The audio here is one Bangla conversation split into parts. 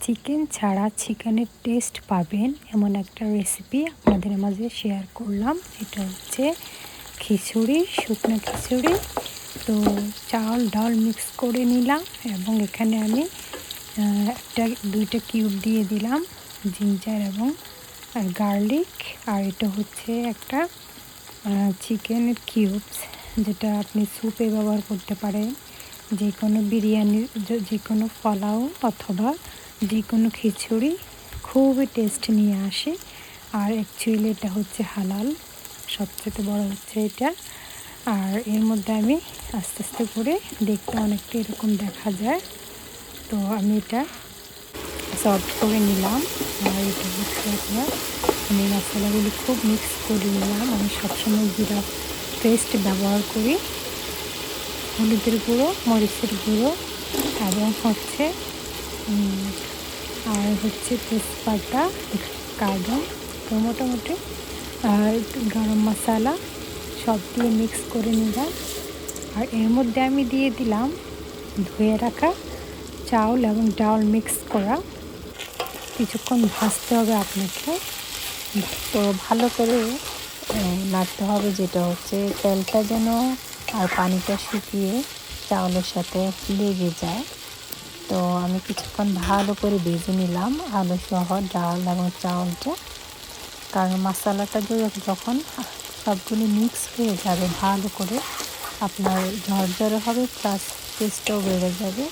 চিকেন ছাড়া চিকেনের টেস্ট পাবেন এমন একটা রেসিপি আপনাদের মাঝে শেয়ার করলাম। এটা হচ্ছে খিচুড়ি, শুকনো খিচুড়ি। তো চাল ডাল মিক্স করে নিলাম এবং এখানে আমি দুইটা কিউব দিয়ে দিলাম জিঞ্জার এবং গার্লিক। আর এটা হচ্ছে একটা চিকেনের কিউবস, যেটা আপনি স্যুপে ব্যবহার করতে পারেন, যে কোনো বিরিয়ানির, যে কোনো পোলাও অথবা যে কোনো খিচুড়ি খুবই টেস্ট নিয়ে আসে। আর অ্যাকচুয়ালি এটা হচ্ছে হালাল, সবচেয়ে বড় হচ্ছে এটা। আর এর মধ্যে আমি আস্তে আস্তে করে দেখতে অনেকটা এরকম দেখা যায়। তো আমি এটা সার্ভ করে নিলাম। আর এটা হচ্ছে আপনার, আমি মশলাগুলি খুব মিক্স করে নিলাম। আমি সবসময় জিরা পেস্ট ব্যবহার করি, হলুদের গুঁড়ো, মরিচের গুঁড়ো এবং হচ্ছে তেজপাতা, কাজু, তো মোটামুটি আর গরম মশলা সব দিয়ে মিক্স করে নিলাম। আর এর মধ্যে আমি দিয়ে দিলাম ধুয়ে রাখা চাউল এবং ডাল মিক্স করা। কিছুক্ষণ ভাজতে হবে আপনাকে, তো ভালো করে নাড়তে হবে, যেটা হচ্ছে তেলটা যেন আর পানিটা শুকিয়ে চাউলের সাথে লেগে যায়। তো আমি কিছুক্ষণ ভালো করে ভেজে নিলাম আলু সহ ডাল এবং চাউলটা, কারণ মশলাটা যখন সবগুলি মিক্স হয়ে যাবে ভালো করে, আপনার ঝরঝরে হবে, প্লাস টেস্টটাও বেড়ে যাবে।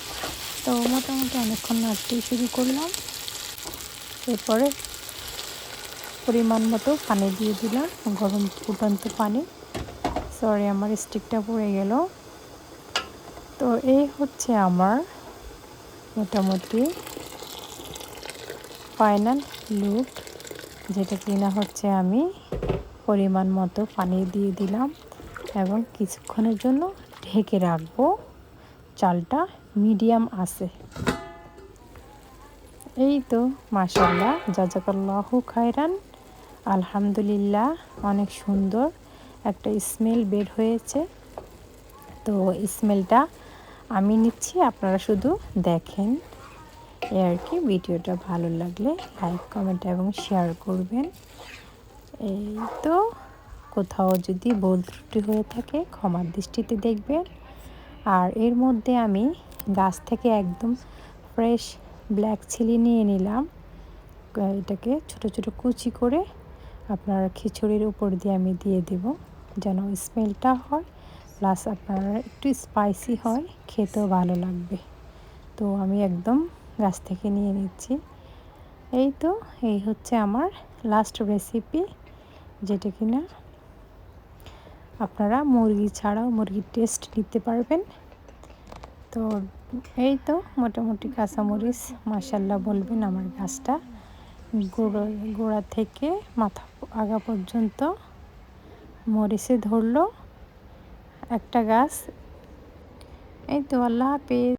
তো মোটামুটি অনেকক্ষণ নাড়তে শুরু করলাম। এরপরে পরিমাণ মতো পানি দিয়ে দিলাম, গরম ফুটন্ত পানি। সরি, আমার স্টিকটা পড়ে গেল। তো এই হচ্ছে আমার মোটামুটি ফাইনাল লুক, যেটা কিনা হচ্ছে আমি পরিমাণ মতো পানি দিয়ে দিলাম এবং কিছুক্ষণের জন্য ঢেকে রাখবো, চালটা মিডিয়াম আছে। এই তো মাশাআল্লাহ, জাযাকাল্লাহু খায়রান, আলহামদুলিল্লাহ, অনেক সুন্দর একটা স্মেল বের হয়েছে। তো স্মেলটা আমি নিচ্ছি, আপনারা শুধু দেখেন। আর কি, ভিডিওটা ভালো লাগলে লাইক, কমেন্ট এবং শেয়ার করবেন। এই তো, কোথাও যদি ভুল ত্রুটি হয়ে থাকে ক্ষমার দৃষ্টিতে দেখবেন। আর এর মধ্যে আমি গাছ থেকে একদম ফ্রেশ ব্ল্যাক চিলি নিয়ে নিলাম। এটাকে ছোট ছোট কুচি করে আপনার খিচুড়ির উপর দিয়ে আমি দিয়ে দেব, যেন স্মেলটা হয়, প্লাস আপনার একটু স্পাইসি হয়, খেতেও ভালো লাগবে। তো আমি একদম গাছ থেকে নিয়ে নিচ্ছি। এই তো, এই হচ্ছে আমার লাস্ট রেসিপি, যেটা কিনা আপনারা মুরগি ছাড়াও মুরগির টেস্ট নিতে পারবেন। তো এই তো, মোটামুটি কাঁচামরিচ মাশাআল্লাহ বলবেন, আমার গাছটা গোড়া থেকে মাথা আগা পর্যন্ত মরিচে ধরলো একটা গাছ। এই তো, আল্লাহ হাফেজ।